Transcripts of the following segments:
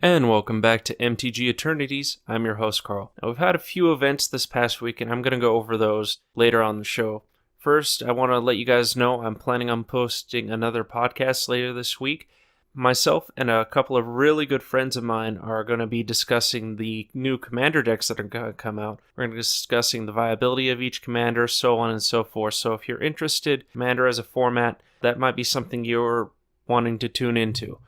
And welcome back to MTG-Eternities. I'm your host, Carl. Now, we've had a few events this past week, and I'm going to go over those later on the show. First, I want to let you guys know I'm planning on posting another podcast later this week. Myself and a couple of really good friends of mine are going to be discussing the new commander decks that are going to come out. We're going to be discussing the viability of each commander, so on and so forth. So if you're interested, Commander as a format, that might be something you're wanting to tune into.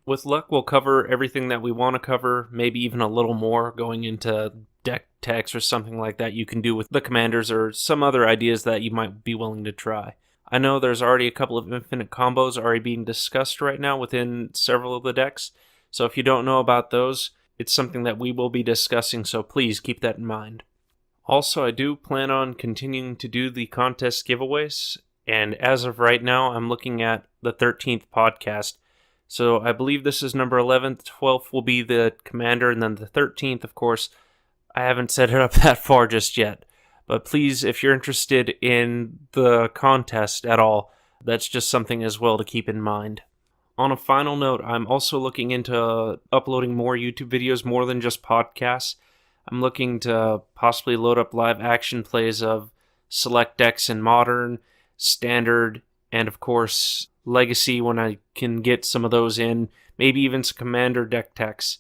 With luck, we'll cover everything that we want to cover, maybe even a little more going into deck techs or something like that you can do with the commanders or some other ideas that you might be willing to try. I know there's already a couple of infinite combos already being discussed right now within several of the decks, so if you don't know about those, it's something that we will be discussing, so please keep that in mind. Also, I do plan on continuing to do the contest giveaways, and as of right now, I'm looking at the 13th podcast. So I believe this is number 11. The 12th will be the commander, and then the 13th, of course, I haven't set it up that far just yet. But please, if you're interested in the contest at all, that's just something as well to keep in mind. On a final note, I'm also looking into uploading more YouTube videos, more than just podcasts. I'm looking to possibly load up live action plays of select decks in Modern, Standard, and of course Legacy when I can get some of those in, maybe even some Commander deck techs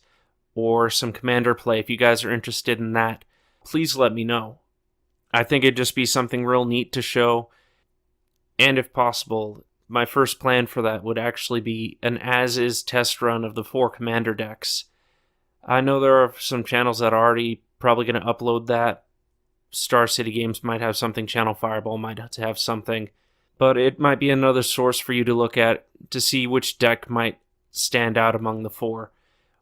or some Commander play. If you guys are interested in that, please let me know. I think it'd just be something real neat to show, and if possible, my first plan for that would actually be an as-is test run of the 4 Commander decks. I know there are some channels that are already probably going to upload that. Star City Games might have something, Channel Fireball might have something, but it might be another source for you to look at to see which deck might stand out among the 4.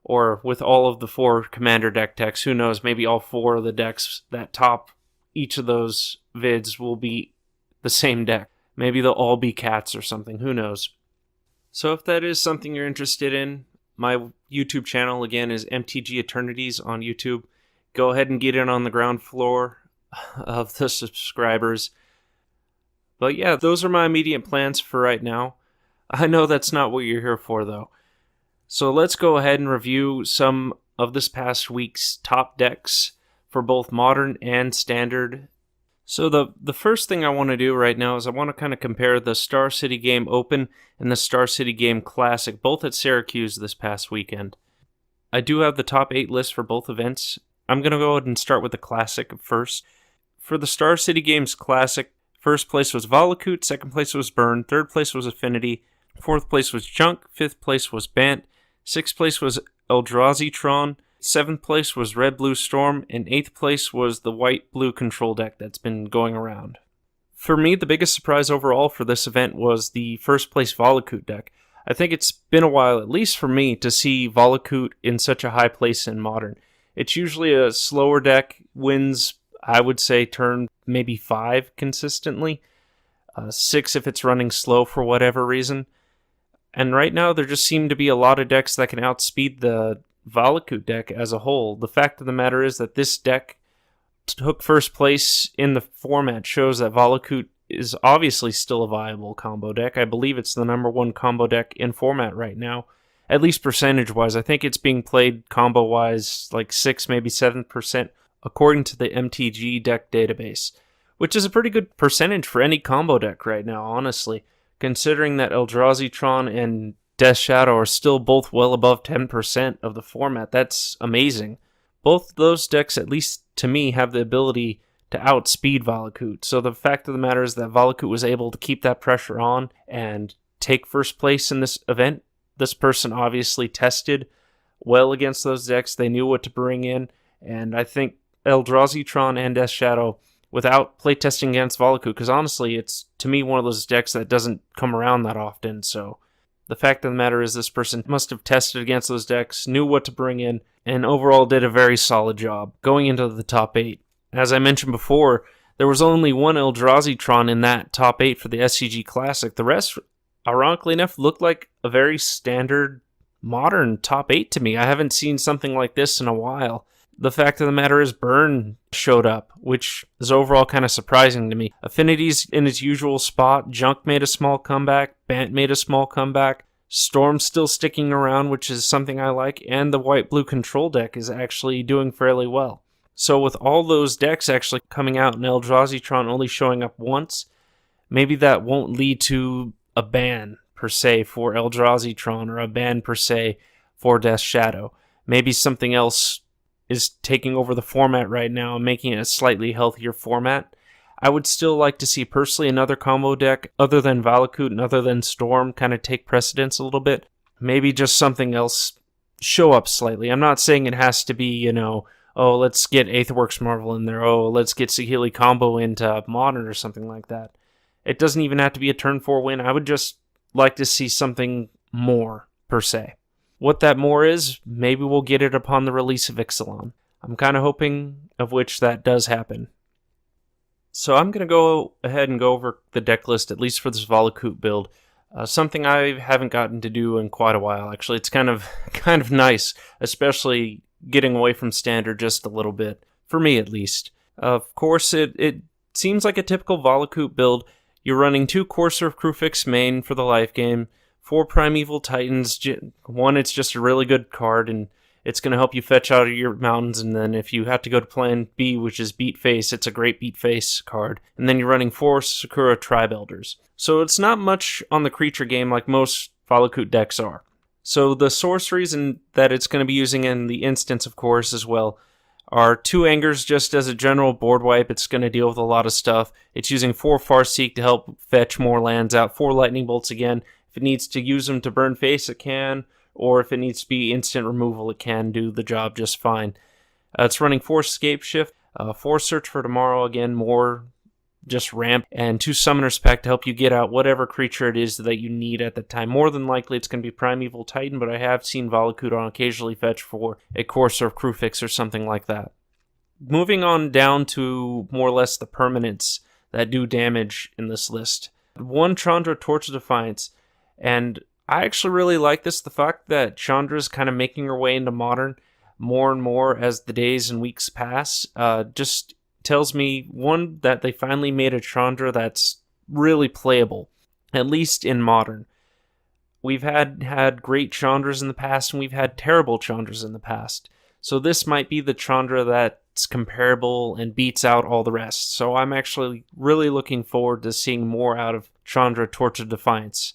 Or with all of the 4 Commander deck techs, who knows, maybe all 4 of the decks that top each of those vids will be the same deck. Maybe they'll all be cats or something, who knows. So if that is something you're interested in, my YouTube channel again is MTG-Eternities on YouTube. Go ahead and get in on the ground floor of the subscribers. But yeah, those are my immediate plans for right now. I know that's not what you're here for, though. So let's go ahead and review some of this past week's top decks for both Modern and Standard. So the first thing I want to do right now is I want to kind of compare the Star City Game Open and the Star City Game Classic, both at Syracuse this past weekend. I do have the top 8 list for both events. I'm going to go ahead and start with the Classic first. For the Star City Games Classic, first place was Valakut, second place was Burn, third place was Affinity, fourth place was Junk, fifth place was Bant, sixth place was Eldrazi-Tron, seventh place was Red-Blue Storm, and eighth place was the White-Blue control deck that's been going around. For me, the biggest surprise overall for this event was the first place Valakut deck. I think it's been a while, at least for me, to see Valakut in such a high place in Modern. It's usually a slower deck, wins, I would say, turn maybe 5 consistently, 6 if it's running slow for whatever reason. And right now there just seem to be a lot of decks that can outspeed the Valakut deck as a whole. The fact of the matter is that this deck took first place in the format shows that Valakut is obviously still a viable combo deck. I believe it's the number 1 combo deck in format right now, at least percentage-wise. I think it's being played combo-wise like 6, maybe 7%, according to the MTG deck database, which is a pretty good percentage for any combo deck right now, honestly, considering that Eldrazi-Tron and Death Shadow are still both well above 10% of the format. That's amazing. Both those decks, at least to me, have the ability to outspeed Valakut. So the fact of the matter is that Valakut was able to keep that pressure on and take first place in this event. This person obviously tested well against those decks. They knew what to bring in, and I think Eldrazi-Tron and Death Shadow, without playtesting against Valakut, because honestly, it's, to me, one of those decks that doesn't come around that often, so the fact of the matter is this person must have tested against those decks, knew what to bring in, and overall did a very solid job going into the top 8. As I mentioned before, there was only one Eldrazi-Tron in that top 8 for the SCG Classic. The rest, ironically enough, looked like a very standard Modern top 8 to me. I haven't seen something like this in a while. The fact of the matter is Burn showed up, which is overall kind of surprising to me. Affinity's in its usual spot. Junk made a small comeback. Bant made a small comeback. Storm's still sticking around, which is something I like, and the white-blue control deck is actually doing fairly well. So with all those decks actually coming out and Eldrazi-tron only showing up once, maybe that won't lead to a ban per se for Eldrazi-tron or a ban per se for Death Shadow. Maybe something else is taking over the format right now and making it a slightly healthier format. I would still like to see personally another combo deck other than Valakut and other than Storm kind of take precedence a little bit. Maybe just something else show up slightly. I'm not saying it has to be, oh, let's get Aetherworks Marvel in there. Oh, let's get Saheeli combo into Modern or something like that. It doesn't even have to be a turn 4 win. I would just like to see something more, per se. What that more is, maybe we'll get it upon the release of Ixalan. I'm kind of hoping of which that does happen. So I'm going to go ahead and go over the deck list, at least for this Valakut build. Something I haven't gotten to do in quite a while. Actually, it's kind of nice, especially getting away from standard just a little bit, for me at least. Of course, it seems like a typical Valakut build. You're running 2 Courser of Kruphix main for the life game, 4 Primeval Titans. 1, it's just a really good card, and it's going to help you fetch out of your mountains, and then if you have to go to plan B, which is Beat Face, it's a great Beat Face card. And then you're running 4 Sakura Tribe Elders. So it's not much on the creature game like most Valakut decks are. So the sorceries that it's going to be using in the instance, of course, as well, are 2 Angers just as a general board wipe. It's going to deal with a lot of stuff. It's using 4 Farseek to help fetch more lands out, 4 Lightning Bolts again. If it needs to use them to burn face, it can. Or if it needs to be instant removal, it can do the job just fine. It's running 4 Scape Shift, 4 Search for Tomorrow, again, more just ramp, and 2 Summoner's Pact to help you get out whatever creature it is that you need at the time. More than likely, it's going to be Primeval Titan, but I have seen Valakut on occasionally fetch for a Courser of Kruphix or something like that. Moving on down to more or less the permanents that do damage in this list. 1 Chandra, Torch of Defiance, and I actually really like this. The fact that Chandra is kind of making her way into Modern more and more as the days and weeks pass just tells me, 1, that they finally made a Chandra that's really playable, at least in Modern. We've had great Chandras in the past, and we've had terrible Chandras in the past. So this might be the Chandra that's comparable and beats out all the rest. So I'm actually really looking forward to seeing more out of Chandra, Torch of Defiance.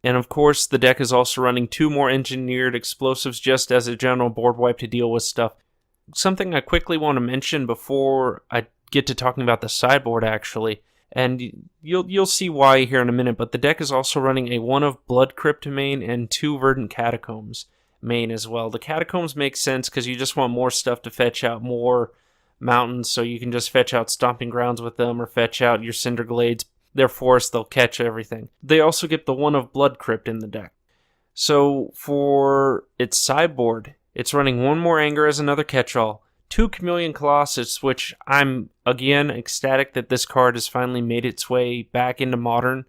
And of course, the deck is also running 2 more engineered explosives just as a general board wipe to deal with stuff. Something I quickly want to mention before I get to talking about the sideboard, actually, and you'll see why here in a minute, but the deck is also running a 1 of Blood Crypt main and 2 Verdant Catacombs main as well. The Catacombs make sense because you just want more stuff to fetch out more mountains, so you can just fetch out Stomping Grounds with them or fetch out your Cinder Glades. They're forest, they'll catch everything. They also get the 1 of Blood Crypt in the deck. So for its sideboard, it's running 1 more Anger as another catch-all, 2 Chameleon Colossus, which I'm, again, ecstatic that this card has finally made its way back into Modern.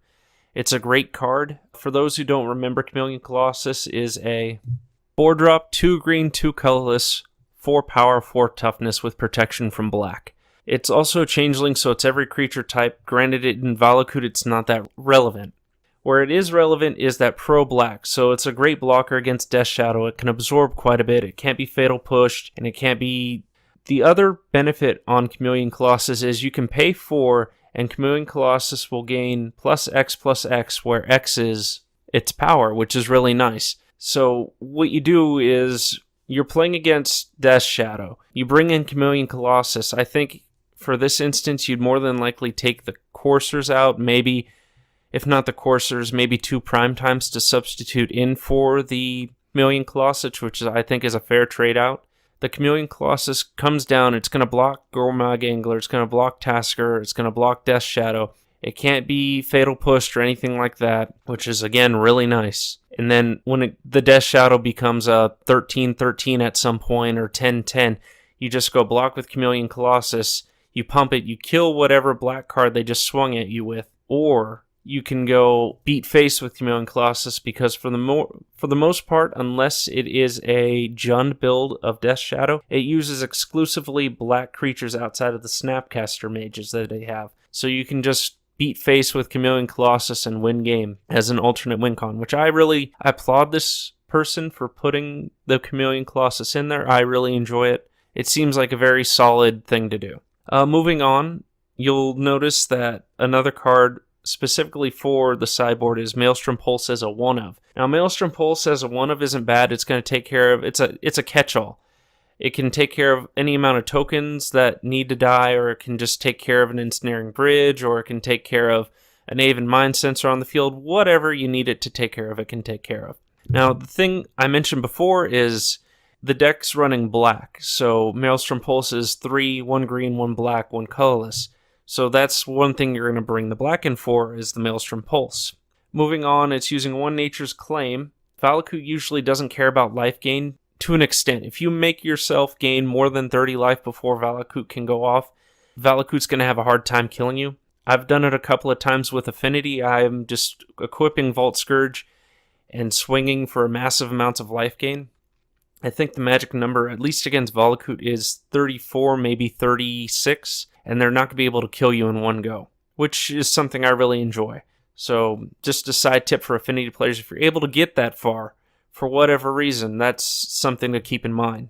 It's a great card. For those who don't remember, Chameleon Colossus is a 4-drop, 2 green, 2 colorless, 4 power, 4 toughness with protection from black. It's also a changeling, so it's every creature type. Granted, in Valakut, it's not that relevant. Where it is relevant is that pro-black, so it's a great blocker against Death Shadow. It can absorb quite a bit. It can't be fatal pushed, and it can't be... The other benefit on Chameleon Colossus is you can pay 4, and Chameleon Colossus will gain +X, where X is its power, which is really nice. So what you do is you're playing against Death Shadow. You bring in Chameleon Colossus. I think for this instance, you'd more than likely take the Coursers out, maybe, if not the Coursers, maybe 2 Primetimes to substitute in for the Chameleon Colossus, which I think is a fair trade-out. The Chameleon Colossus comes down, it's going to block Gormag Angler, it's going to block Tasker, it's going to block Death Shadow. It can't be fatal pushed or anything like that, which is, again, really nice. And then when the Death Shadow becomes a 13-13 at some point, or 10-10, you just go block with Chameleon Colossus, you pump it, you kill whatever black card they just swung at you with, or you can go beat face with Chameleon Colossus, because for the most part, unless it is a Jund build of Death Shadow, it uses exclusively black creatures outside of the Snapcaster mages that they have. So you can just beat face with Chameleon Colossus and win game as an alternate win con, which I applaud this person for putting the Chameleon Colossus in there. I really enjoy it. It seems like a very solid thing to do. Moving on, you'll notice that another card specifically for the sideboard is Maelstrom Pulse as a 1-of. Now, Maelstrom Pulse as a 1-of isn't bad. It's going to take care of... It's a catch-all. It can take care of any amount of tokens that need to die, or it can just take care of an Ensnaring Bridge, or it can take care of an Aven Mind Sensor on the field. Whatever you need it to take care of, it can take care of. Now, the thing I mentioned before is the deck's running black. So Maelstrom Pulse is 3, 1 green, 1 black, 1 colorless. So that's one thing you're going to bring the black in for, is the Maelstrom Pulse. Moving on, it's using 1 Nature's Claim. Valakut usually doesn't care about life gain to an extent. If you make yourself gain more than 30 life before Valakut can go off, Valakut's going to have a hard time killing you. I've done it a couple of times with Affinity. I'm just equipping Vault Scourge and swinging for massive amounts of life gain. I think the magic number, at least against Valakut, is 34, maybe 36, and they're not going to be able to kill you in one go, which is something I really enjoy. So just a side tip for Affinity players, if you're able to get that far, for whatever reason, that's something to keep in mind.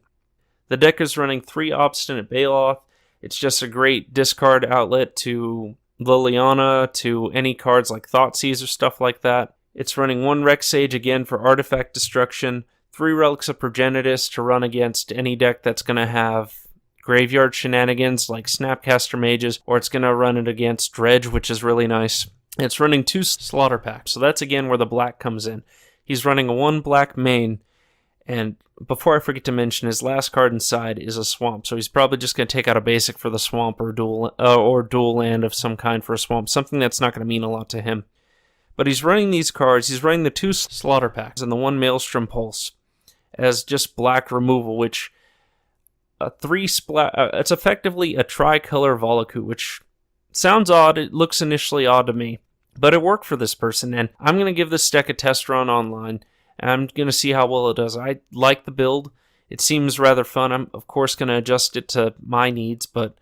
The deck is running 3 Obstinate Baloth. It's just a great discard outlet to Liliana, to any cards like Thoughtseize or stuff like that. It's running 1 Rex Sage again for artifact destruction, 3 Relics of Progenitus to run against any deck that's going to have graveyard shenanigans like Snapcaster Mages, or it's going to run it against Dredge, which is really nice. It's running 2 Slaughter Packs, so that's again where the black comes in. He's running a 1 black main, and before I forget to mention, his last card inside is a swamp, so he's probably just going to take out a basic for the swamp, or dual land of some kind for a swamp, something that's not going to mean a lot to him. But he's running these cards. He's running the 2 Slaughter Packs and the 1 Maelstrom Pulse as just black removal, which it's effectively a tricolor Valakut, which sounds odd. It looks initially odd to me, but it worked for this person, and I'm going to give this deck a test run online, and I'm going to see how well it does. I like the build. It seems rather fun. I'm, of course, going to adjust it to my needs, but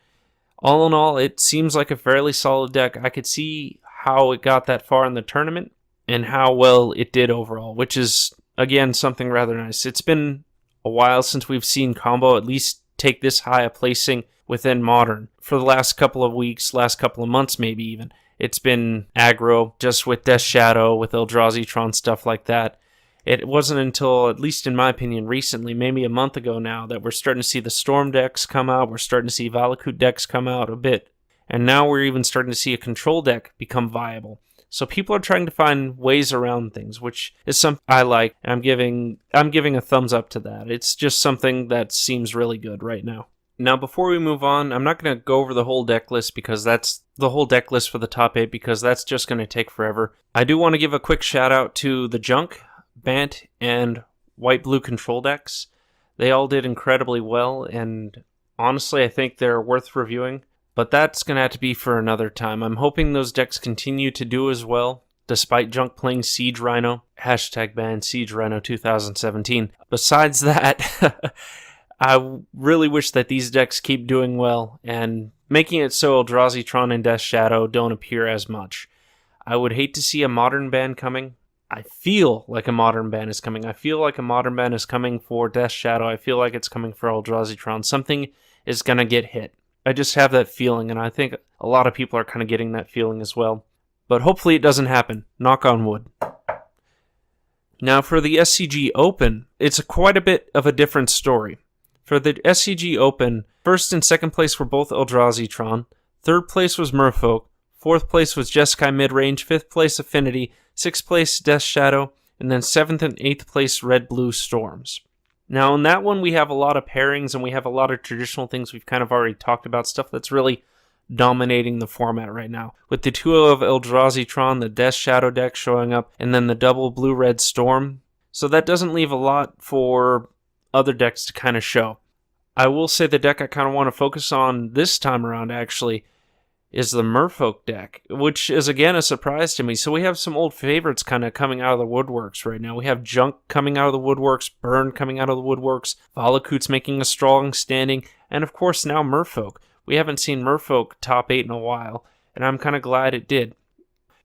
all in all, it seems like a fairly solid deck. I could see how it got that far in the tournament and how well it did overall, which is, again, something rather nice. It's been a while since we've seen Combo at least take this high a placing within Modern. For the last couple of weeks, last couple of months maybe even, it's been aggro, just with Death Shadow, with Eldrazi-tron, stuff like that. It wasn't until, at least in my opinion, recently, maybe a month ago now, that we're starting to see the Storm decks come out, we're starting to see Valakut decks come out a bit, and now we're even starting to see a control deck become viable. So people are trying to find ways around things, which is something I like, and I'm giving a thumbs up to that. It's just something that seems really good right now. Now, before we move on, I'm not going to go over the whole deck list because that's the whole deck list for the top 8 because that's just going to take forever. I do want to give a quick shout out to the Junk, Bant, and White-Blue control decks. They all did incredibly well, and honestly, I think they're worth reviewing. But that's going to have to be for another time. I'm hoping those decks continue to do as well, despite Junk playing Siege Rhino. #ban Siege Rhino 2017. Besides that, I really wish that these decks keep doing well, and making it so Eldrazi-tron and Death Shadow don't appear as much. I would hate to see a Modern ban coming. I feel like a Modern ban is coming. I feel like a Modern ban is coming for Death Shadow. I feel like it's coming for Eldrazi-tron. Something is going to get hit. I just have that feeling, and I think a lot of people are kind of getting that feeling as well. But hopefully it doesn't happen. Knock on wood. Now for the SCG Open, it's quite a bit of a different story. For the SCG Open, first and second place were both Eldrazi-tron, third place was Merfolk, fourth place was Jeskai Midrange, fifth place Affinity, sixth place Death Shadow, and then seventh and eighth place Red-Blue Storms. Now, in that one, we have a lot of pairings, and we have a lot of traditional things we've kind of already talked about, stuff that's really dominating the format right now. With the two of Eldrazi-tron, the Death Shadow deck showing up, and then the double Blue-Red Storm. So that doesn't leave a lot for other decks to kind of show. I will say the deck I kind of want to focus on this time around, actually, is the Merfolk deck, which is, again, a surprise to me. So we have some old favorites kind of coming out of the woodworks right now. We have Junk coming out of the woodworks, Burn coming out of the woodworks, Valakut's making a strong standing, and of course now Merfolk. We haven't seen Merfolk top 8 in a while, and I'm kind of glad it did.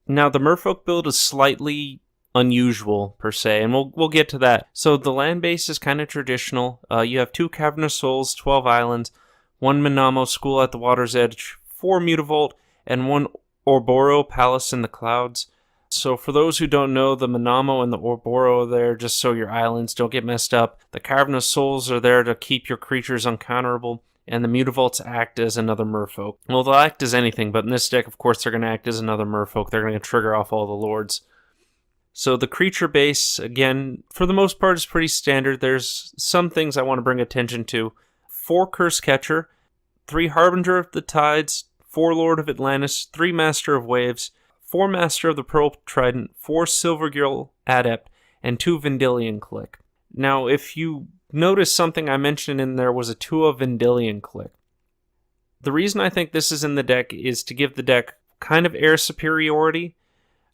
Now, the Merfolk build is slightly unusual, per se, and we'll get to that. So the land base is kind of traditional. You have 2 Cavernous Souls, 12 islands, 1 Minamo School at the water's edge, 4 Mutavault, and 1 Orboro Palace in the clouds. So for those who don't know, the Minamo and the Orboro are there just so your islands don't get messed up. The Cavernous Souls are there to keep your creatures uncounterable, and the Mutavaults act as another Merfolk. Well, they'll act as anything, but in this deck, of course, they're going to act as another Merfolk. They're going to trigger off all the lords. So the creature base, again, for the most part, is pretty standard. There's some things I want to bring attention to. 4 Curse Catcher, 3 Harbinger of the Tides, 4 Lord of Atlantis, 3 Master of Waves, 4 Master of the Pearl Trident, 4 Silvergill Adept, and 2 Vendilion Click. Now, if you notice, something I mentioned in there was a 2 of Vendilion Click. The reason I think this is in the deck is to give the deck kind of air superiority,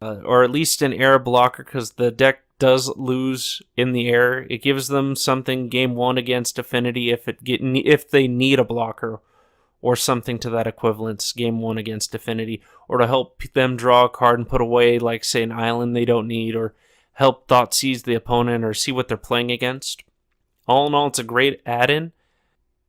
or at least an air blocker, because the deck does lose in the air. It gives them something game 1 against Affinity if they need a blocker, or something to that equivalence, game 1 against Affinity, or to help them draw a card and put away, like, say, an island they don't need, or help Thoughtseize the opponent, or see what they're playing against. All in all, it's a great add-in.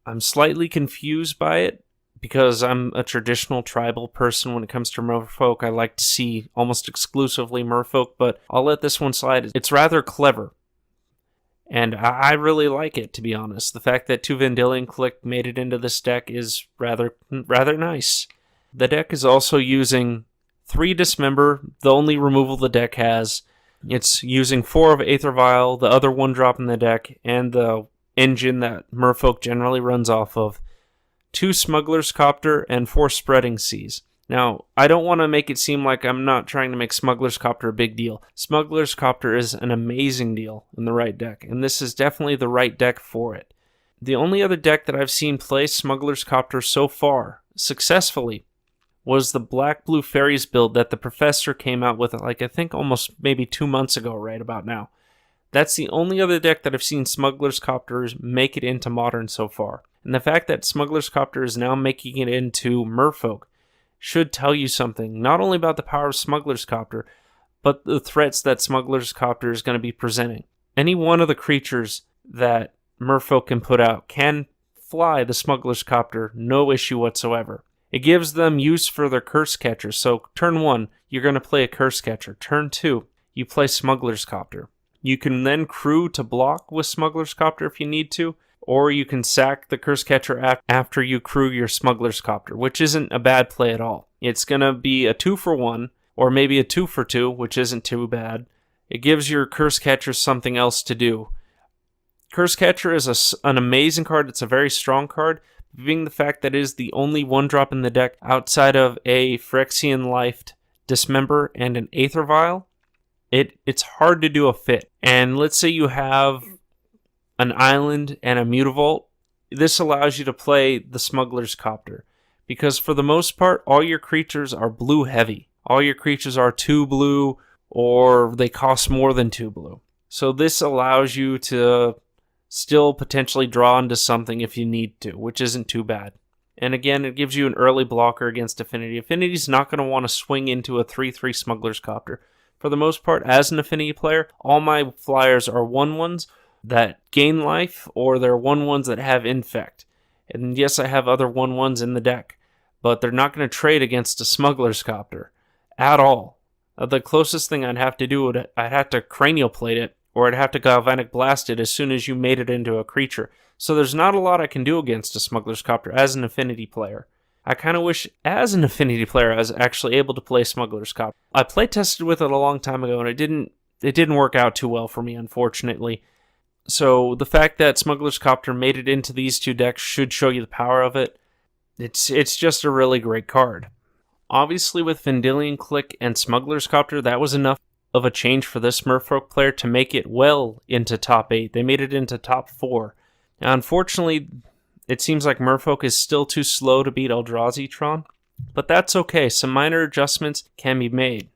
I'm slightly confused by it, because I'm a traditional tribal person when it comes to Merfolk. I like to see almost exclusively Merfolk, but I'll let this one slide. It's rather clever, and I really like it, to be honest. The fact that 2 Vendilion Click made it into this deck is rather nice. The deck is also using 3 Dismember, the only removal the deck has. It's using 4 of Aether Vial, the other 1-drop in the deck, and the engine that Merfolk generally runs off of. 2 Smuggler's Copter, and 4 Spreading Seas. Now, I don't want to make it seem like I'm not trying to make Smuggler's Copter a big deal. Smuggler's Copter is an amazing deal in the right deck, and this is definitely the right deck for it. The only other deck that I've seen play Smuggler's Copter so far, successfully, was the Black-Blue Fairies build that the Professor came out with, like, I think almost maybe 2 months ago, right about now. That's the only other deck that I've seen Smuggler's Copters make it into Modern so far. And the fact that Smuggler's Copter is now making it into Merfolk should tell you something, not only about the power of Smuggler's Copter, but the threats that Smuggler's Copter is going to be presenting. Any one of the creatures that Merfolk can put out can fly the Smuggler's Copter, no issue whatsoever. It gives them use for their Curse Catcher, so turn 1, you're going to play a Curse Catcher. Turn 2, you play Smuggler's Copter. You can then crew to block with Smuggler's Copter if you need to, or you can sack the Curse Catcher after you crew your Smuggler's Copter, which isn't a bad play at all. It's going to be a 2-for-1, or maybe a 2-for-2, which isn't too bad. It gives your Curse Catcher something else to do. Curse Catcher is an amazing card. It's a very strong card, being the fact that it is the only 1-drop in the deck outside of a Phyrexian Lifed Dismember and an Aether Vial. It's hard to do a fit. And let's say you have an island and a Mutavault. This allows you to play the Smuggler's Copter, because for the most part, all your creatures are blue heavy. All your creatures are 2 blue, or they cost more than 2 blue. So this allows you to still potentially draw into something if you need to, which isn't too bad. And again, it gives you an early blocker against Affinity. Affinity's not going to want to swing into a 3/3 Smuggler's Copter. For the most part, as an Affinity player, all my flyers are 1/1s that gain life, or they're 1/1s that have Infect. And yes, I have other 1/1s in the deck, but they're not going to trade against a Smuggler's Copter at all. The closest thing I'd have to do, I'd have to Cranial Plate it, or I'd have to Galvanic Blast it as soon as you made it into a creature. So there's not a lot I can do against a Smuggler's Copter as an Affinity player. I kind of wish, as an Affinity player, I was actually able to play Smuggler's Copter. I play tested with it a long time ago, and it didn't work out too well for me, unfortunately. So the fact that Smuggler's Copter made it into these 2 decks should show you the power of it. It's just a really great card. Obviously, with Vendilion Click and Smuggler's Copter, that was enough of a change for this Merfolk player to make it well into top 8. They made it into top 4. Now, unfortunately, it seems like Merfolk is still too slow to beat Eldrazi-tron, but that's okay. Some minor adjustments can be made.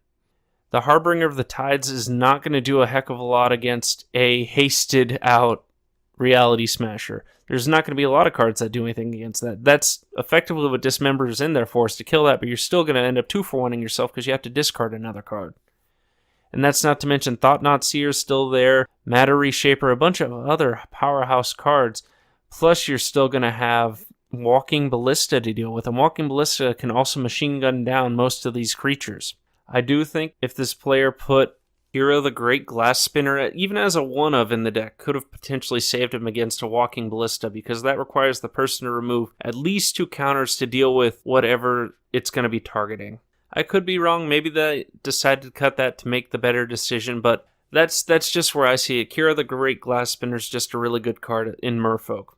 The Harbinger of the Tides is not going to do a heck of a lot against a hasted out Reality Smasher. There's not going to be a lot of cards that do anything against that. That's effectively what Dismember is in there for, is to kill that, but you're still going to end up 2-for-1ing yourself because you have to discard another card. And that's not to mention Thought-Knot Seer's still there, Matter Reshaper, a bunch of other powerhouse cards. Plus, you're still going to have Walking Ballista to deal with, and Walking Ballista can also machine gun down most of these creatures. I do think if this player put Hero the Great Glass Spinner, even as a one-of in the deck, could have potentially saved him against a Walking Ballista, because that requires the person to remove at least 2 counters to deal with whatever it's going to be targeting. I could be wrong. Maybe they decided to cut that to make the better decision, but that's just where I see it. Kira the Great Glass Spinner is just a really good card in Merfolk.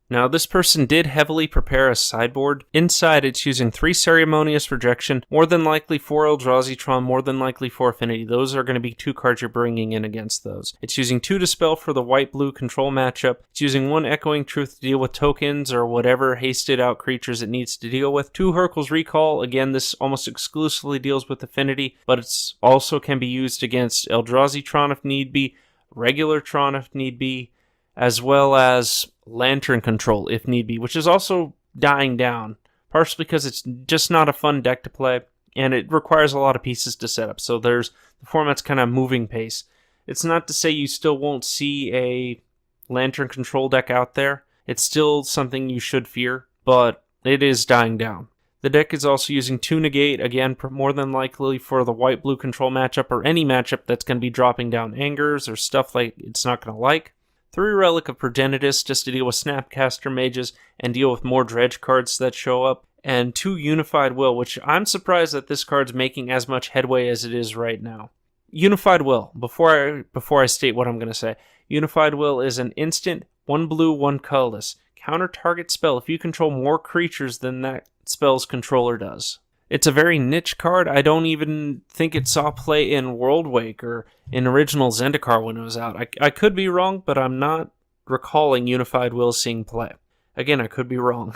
Now, this person did heavily prepare a sideboard. Inside, it's using 3 Ceremonious Rejection, more than likely 4 Eldrazi, more than likely 4 Affinity. Those are going to be 2 cards you're bringing in against those. It's using 2 Dispel for the white-blue control matchup. It's using 1 Echoing Truth to deal with tokens or whatever hasted out creatures it needs to deal with. 2 Hurkyl's Recall. Again, this almost exclusively deals with Affinity, but it's also can be used against Eldrazi Tron if need be, regular Tron if need be, as well as Lantern Control if need be, which is also dying down, partially because it's just not a fun deck to play, and it requires a lot of pieces to set up, so the format's kind of moving pace. It's not to say you still won't see a Lantern Control deck out there. It's still something you should fear, but it is dying down. The deck is also using 2 Negate, again, more than likely for the white-blue control matchup, or any matchup that's going to be dropping down Angers or stuff like it's not going to like. 3 Relic of Progenitus, just to deal with Snapcaster Mages and deal with more dredge cards that show up. And 2 Unified Will, which I'm surprised that this card's making as much headway as it is right now. Unified Will, before I state what I'm going to say, Unified Will is an instant, 1 blue, 1 colorless. Counter target spell if you control more creatures than that spell's controller does. It's a very niche card. I don't even think it saw play in Worldwake or in original Zendikar when it was out. I could be wrong, but I'm not recalling Unified Will seeing play. Again, I could be wrong.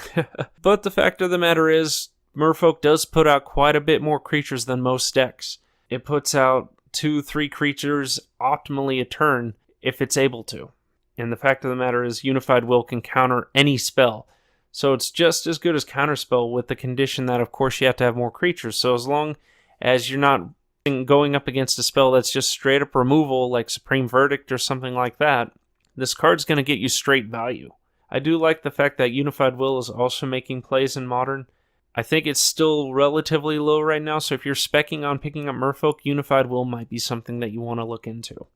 But the fact of the matter is, Merfolk does put out quite a bit more creatures than most decks. It puts out 2-3 creatures optimally a turn if it's able to. And the fact of the matter is, Unified Will can counter any spell. So it's just as good as Counterspell, with the condition that, of course, you have to have more creatures. So as long as you're not going up against a spell that's just straight up removal, like Supreme Verdict or something like that, this card's going to get you straight value. I do like the fact that Unified Will is also making plays in Modern. I think it's still relatively low right now, so if you're specking on picking up Merfolk, Unified Will might be something that you want to look into.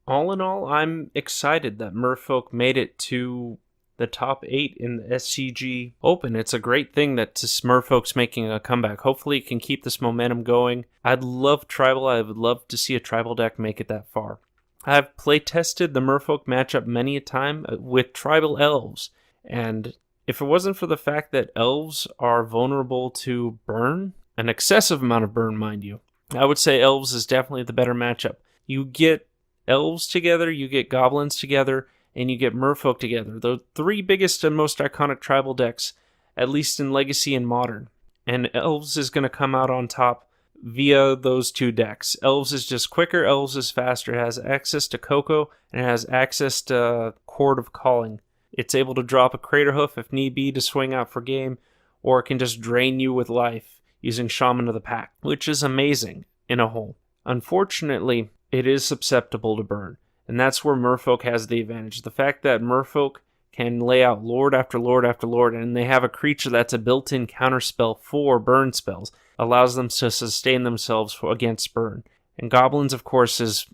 All in all, I'm excited that Merfolk made it to the top 8 in the SCG Open. It's a great thing that Merfolk's making a comeback. Hopefully it can keep this momentum going. I'd love Tribal. I would love to see a Tribal deck make it that far. I've play-tested the Merfolk matchup many a time with Tribal Elves, and if it wasn't for the fact that Elves are vulnerable to burn, an excessive amount of burn, mind you, I would say Elves is definitely the better matchup. You get Elves together, you get Goblins together, and you get Merfolk together. The 3 biggest and most iconic tribal decks, at least in Legacy and Modern. And Elves is going to come out on top via those 2 decks. Elves is just quicker, Elves is faster. It has access to Coco, and it has access to Chord of Calling. It's able to drop a Crater Hoof if need be to swing out for game, or it can just drain you with life using Shaman of the Pack, which is amazing in a whole. Unfortunately, it is susceptible to burn. And that's where Merfolk has the advantage. The fact that Merfolk can lay out Lord after Lord after Lord, and they have a creature that's a built-in counterspell for burn spells, allows them to sustain themselves against burn. And Goblins, of course, is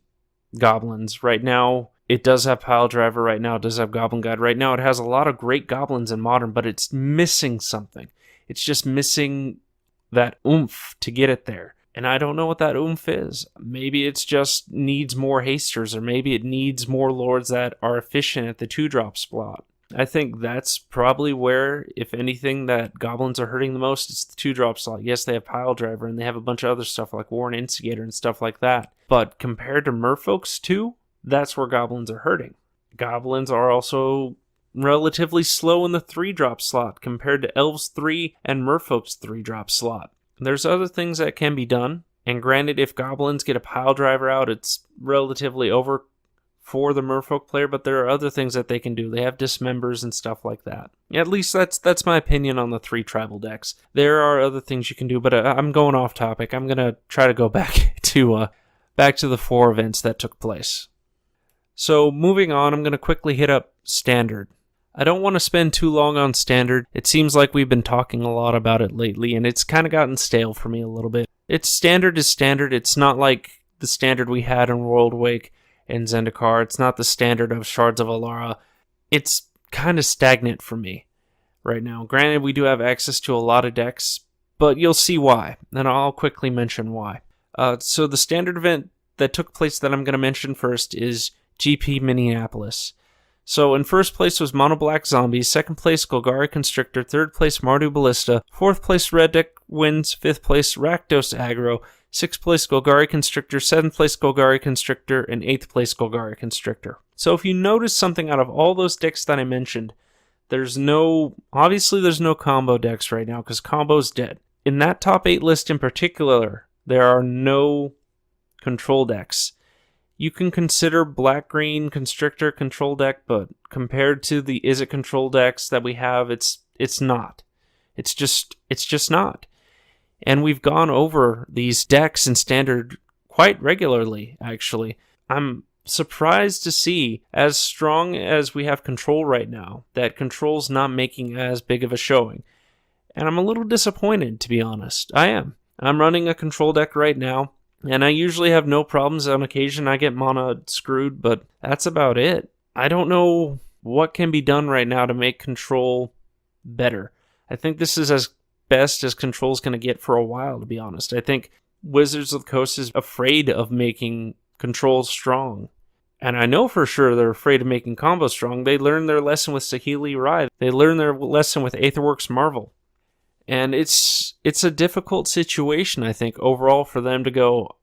Goblins. Right now, it does have Pile Driver. Right now, it does have Goblin Guide. Right now, it has a lot of great Goblins in Modern, but it's missing something. It's just missing that oomph to get it there. And I don't know what that oomph is. Maybe it just needs more hasters, or maybe it needs more lords that are efficient at the 2-drop slot. I think that's probably where, if anything, that Goblins are hurting the most. It's the 2-drop slot. Yes, they have Pile Driver, and they have a bunch of other stuff like Warren Instigator and stuff like that. But compared to Merfolk's 2, that's where Goblins are hurting. Goblins are also relatively slow in the 3-drop slot compared to Elves 3 and Merfolk's 3-drop slot. There's other things that can be done, and granted, if Goblins get a Pile Driver out, it's relatively over for the Merfolk player, but there are other things that they can do. They have dismembers and stuff like that. At least that's my opinion on the 3 tribal decks. There are other things you can do, but I'm going off topic. I'm going to try to go back to the 4 events that took place. So moving on, I'm going to quickly hit up Standard. I don't want to spend too long on Standard. It seems like we've been talking a lot about it lately, and it's kind of gotten stale for me a little bit. Standard is Standard. It's not like the Standard we had in World Wake and Zendikar. It's not the Standard of Shards of Alara. It's kind of stagnant for me right now. Granted, we do have access to a lot of decks, but you'll see why, and I'll quickly mention why. So the Standard event that took place that I'm going to mention first is GP Minneapolis. So in first place was Mono Black Zombies, second place Golgari Constrictor, third place Mardu Ballista, fourth place Red Deck wins, fifth place Rakdos Aggro, sixth place Golgari Constrictor, seventh place Golgari Constrictor, and eighth place Golgari Constrictor. So if you notice something out of all those decks that I mentioned, there's no combo decks right now because combo's dead. In that top 8 list in particular, there are no control decks. You can consider Black-Green Constrictor control deck, but compared to the Izzet control decks that we have, it's not. It's just not. And we've gone over these decks in Standard quite regularly, actually. I'm surprised to see, as strong as we have control right now, that control's not making as big of a showing. And I'm a little disappointed, to be honest. I am. I'm running a control deck right now, and I usually have no problems. On occasion, I get mana screwed, but that's about it. I don't know what can be done right now to make control better. I think this is as best as control's going to get for a while, to be honest. I think Wizards of the Coast is afraid of making control strong. And I know for sure they're afraid of making combo strong. They learned their lesson with Saheeli Rai. They learned their lesson with Aetherworks Marvel. And it's a difficult situation, I think, overall for them to go,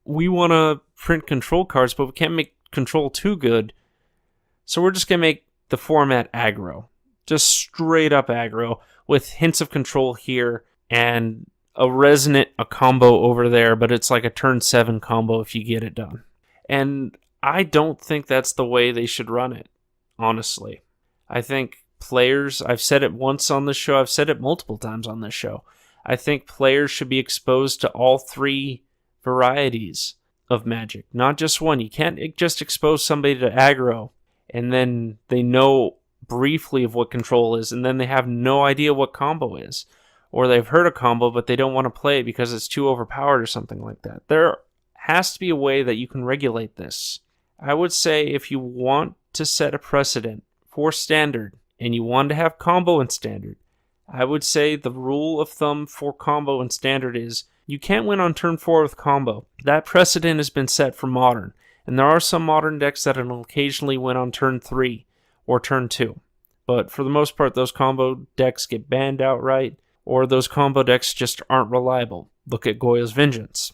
we want to print control cards, but we can't make control too good. So we're just going to make the format aggro. Just straight up aggro with hints of control here and a combo over there, but it's like a turn 7 combo if you get it done. And I don't think that's the way they should run it, honestly. I think players, I've said it once on the show, I've said it multiple times on this show, I think players should be exposed to all 3 varieties of Magic, not just one. You can't just expose somebody to aggro and then they know briefly of what control is and then they have no idea what combo is, or they've heard a combo but they don't want to play it because it's too overpowered or something like that. There has to be a way that you can regulate this. I would say if you want to set a precedent for Standard and you want to have combo in Standard, I would say the rule of thumb for combo in Standard is you can't win on turn 4 with combo. That precedent has been set for Modern, and there are some Modern decks that will occasionally win on turn 3 or turn 2. But for the most part, those combo decks get banned outright, or those combo decks just aren't reliable. Look at Goya's Vengeance.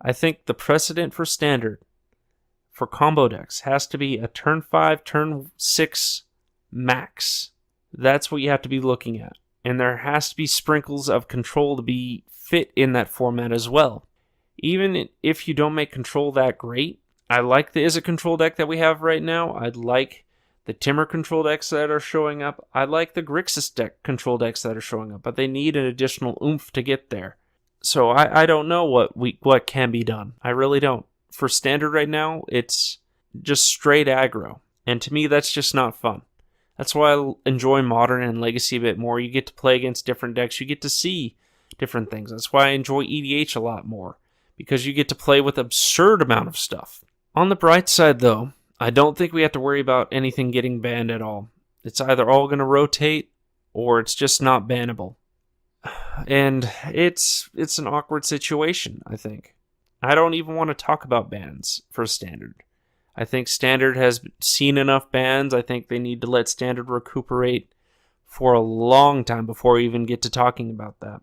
I think the precedent for Standard for combo decks has to be a turn 5, turn 6 max. That's what you have to be looking at. And there has to be sprinkles of control to be fit in that format as well. Even if you don't make control that great, I like the Izzet control deck that we have right now. I like the Timur control decks that are showing up. I like the Grixis deck control decks that are showing up, but they need an additional oomph to get there. So I don't know what can be done. I really don't. For Standard right now, it's just straight aggro. And to me, that's just not fun. That's why I enjoy Modern and Legacy a bit more. You get to play against different decks. You get to see different things. That's why I enjoy EDH a lot more, because you get to play with absurd amount of stuff. On the bright side, though, I don't think we have to worry about anything getting banned at all. It's either all going to rotate, or it's just not bannable. And it's an awkward situation, I think. I don't even want to talk about bans for Standard. I think Standard has seen enough bans. I think they need to let Standard recuperate for a long time before we even get to talking about that.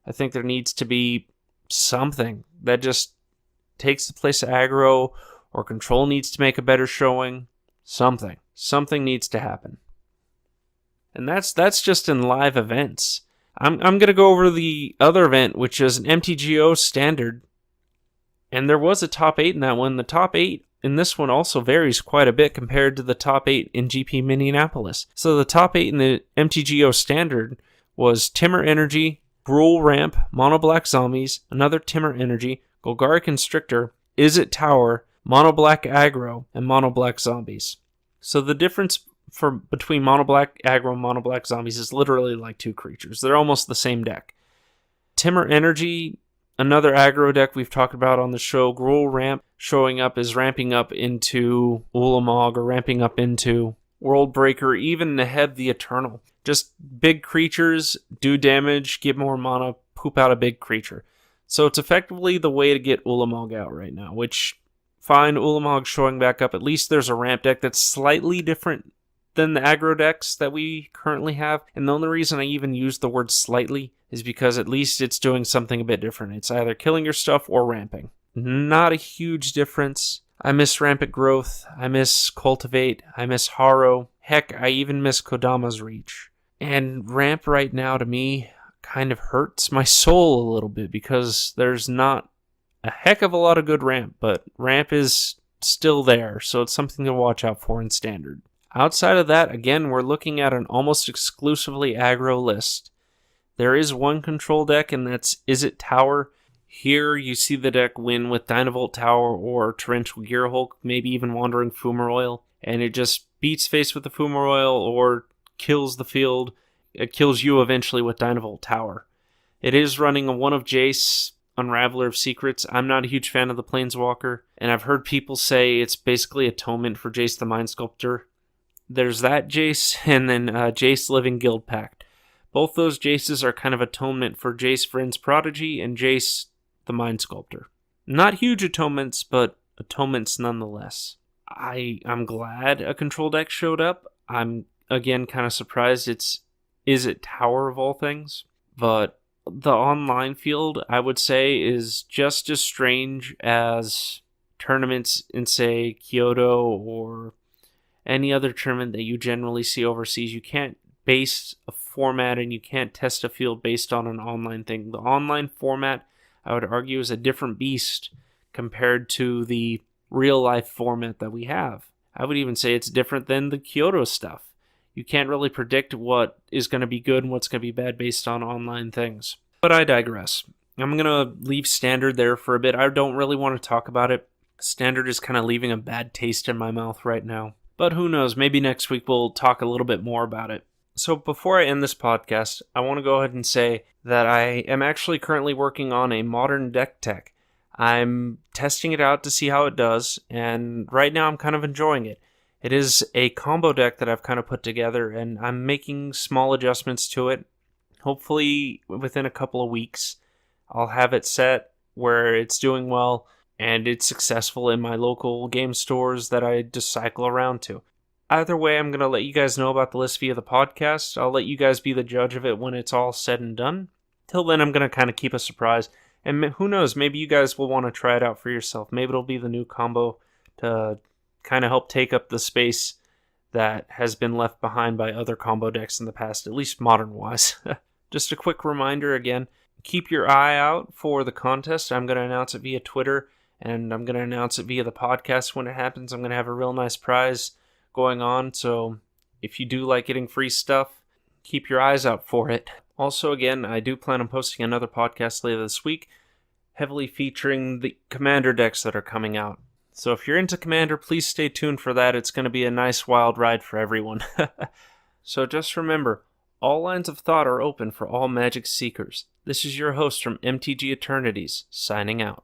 I think there needs to be something that just takes the place of aggro, or control needs to make a better showing. Something needs to happen. And that's just in live events. I'm going to go over the other event, which is an MTGO Standard. And there was a top 8 in that one. The top 8 in this one also varies quite a bit compared to the top 8 in GP Minneapolis. So the top 8 in the MTGO standard was Timber Energy, Gruul Ramp, Mono Black Zombies, another Timber Energy, Golgari Constrictor, Izzet Tower, Mono Black Aggro, and Mono Black Zombies. So the difference between Mono Black Aggro and Mono Black Zombies is literally like 2 creatures. They're almost the same deck. Timber Energy, another aggro deck we've talked about on the show. Gruul Ramp showing up is ramping up into Ulamog or ramping up into Worldbreaker, even Neheb the Eternal. Just big creatures, do damage, get more mana, poop out a big creature. So it's effectively the way to get Ulamog out right now, which, fine, Ulamog showing back up. At least there's a ramp deck that's slightly different than the aggro decks that we currently have. And the only reason I even use the word slightly is because at least it's doing something a bit different. It's either killing your stuff or ramping. Not a huge difference. I miss Rampant Growth. I miss Cultivate. I miss Harrow. Heck, I even miss Kodama's Reach. And ramp right now to me kind of hurts my soul a little bit because there's not a heck of a lot of good ramp, but ramp is still there, so it's something to watch out for in standard. Outside of that, again, we're looking at an almost exclusively aggro list. There is one control deck, and that's Izzet Tower. Here you see the deck win with Dynavolt Tower or Torrential Gearhulk, maybe even Wandering Fumaroil, and it just beats face with the Fumaroil or kills the field. It kills you eventually with Dynavolt Tower. It is running a 1 of Jace, Unraveler of Secrets. I'm not a huge fan of the Planeswalker, and I've heard people say it's basically atonement for Jace the Mind Sculptor. There's that Jace, and then Jace Living Guild Pact. Both those Jaces are kind of atonement for Jace Vryn's Prodigy and Jace the Mind Sculptor. Not huge atonements, but atonements nonetheless. I'm glad a control deck showed up. I'm, again, kind of surprised it's Izzet Tower of all things. But the online field, I would say, is just as strange as tournaments in, say, Kyoto or any other tournament that you generally see overseas. You can't base a format and you can't test a field based on an online thing. The online format, I would argue, is a different beast compared to the real-life format that we have. I would even say it's different than the Kyoto stuff. You can't really predict what is going to be good and what's going to be bad based on online things. But I digress. I'm going to leave Standard there for a bit. I don't really want to talk about it. Standard is kind of leaving a bad taste in my mouth right now. But who knows, maybe next week we'll talk a little bit more about it. So before I end this podcast, I want to go ahead and say that I am actually currently working on a modern deck tech. I'm testing it out to see how it does, and right now I'm kind of enjoying it. It is a combo deck that I've kind of put together, and I'm making small adjustments to it. Hopefully within a couple of weeks, I'll have it set where it's doing well, and it's successful in my local game stores that I just cycle around to. Either way, I'm going to let you guys know about the list via the podcast. I'll let you guys be the judge of it when it's all said and done. Till then, I'm going to kind of keep a surprise. And who knows, maybe you guys will want to try it out for yourself. Maybe it'll be the new combo to kind of help take up the space that has been left behind by other combo decks in the past, at least modern-wise. Just a quick reminder again, keep your eye out for the contest. I'm going to announce it via Twitter, and I'm going to announce it via the podcast when it happens. I'm going to have a real nice prize going on, so if you do like getting free stuff, keep your eyes out for it. Also, again, I do plan on posting another podcast later this week, heavily featuring the Commander decks that are coming out. So if you're into Commander, please stay tuned for that. It's going to be a nice wild ride for everyone. So just remember, all lines of thought are open for all Magic seekers. This is your host from MTG-Eternities, signing out.